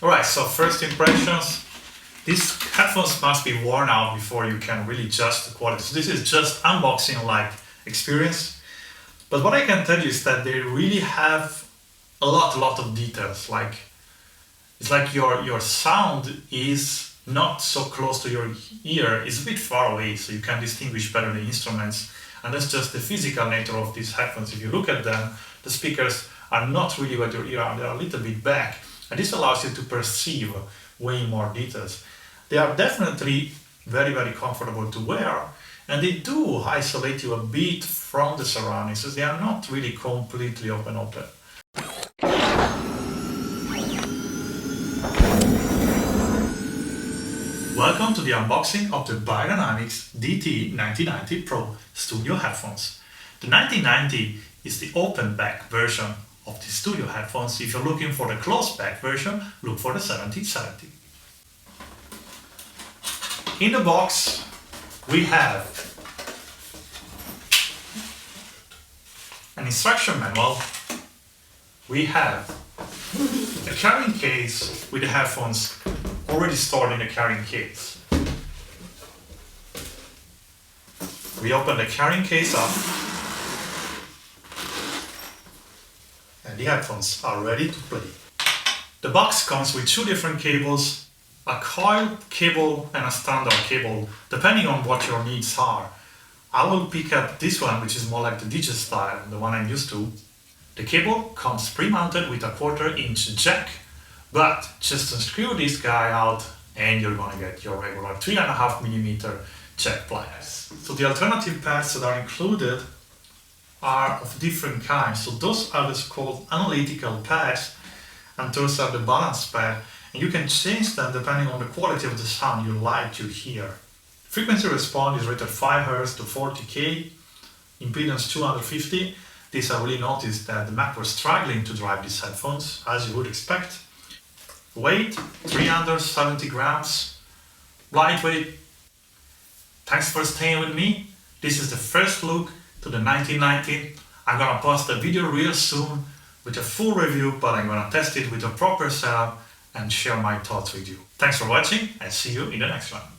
Alright, so first impressions. These headphones must be worn out before you can really judge the quality. So this is just unboxing-like experience. But what I can tell you is that they really have a lot of details. Like, it's like your sound is not so close to your ear, it's a bit far away, so you can distinguish better the instruments. And that's just the physical nature of these headphones. If you look at them, the speakers are not really where your ear are, they're a little bit back. And this allows you to perceive way more details. They are definitely very comfortable to wear, and they do isolate you a bit from the surroundings, so they are not really completely open. Welcome to the unboxing of the Beyerdynamics DT 1990 Pro Studio headphones. The 1990 is the open back version of the studio headphones. If you're looking for the closed back version, look for the 1770. In the box, we have an instruction manual. We have a carrying case with the headphones already stored in the carrying case. We open the carrying case up, and the headphones are ready to play. The box comes with two different cables, a coiled cable and a standard cable, depending on what your needs are. I will pick up this one, which is more like the DJ style, the one I'm used to. The cable comes pre-mounted with a 1/4 inch jack, but just unscrew this guy out and you're gonna get your regular 3.5mm jack pliers. So the alternative pads that are included are of different kinds. So those are what's called analytical pads, and those are the balance pad. And you can change them depending on the quality of the sound you like to hear. Frequency response is rated 5 Hz to 40K, impedance 250. This I really noticed that the Mac was struggling to drive these headphones, as you would expect. Weight, 370 grams, lightweight. Thanks for staying with me. This is the first look to the 1990. I'm gonna post a video real soon with a full review, but I'm gonna test it with a proper setup and share my thoughts with you. Thanks for watching, and see you in the next one.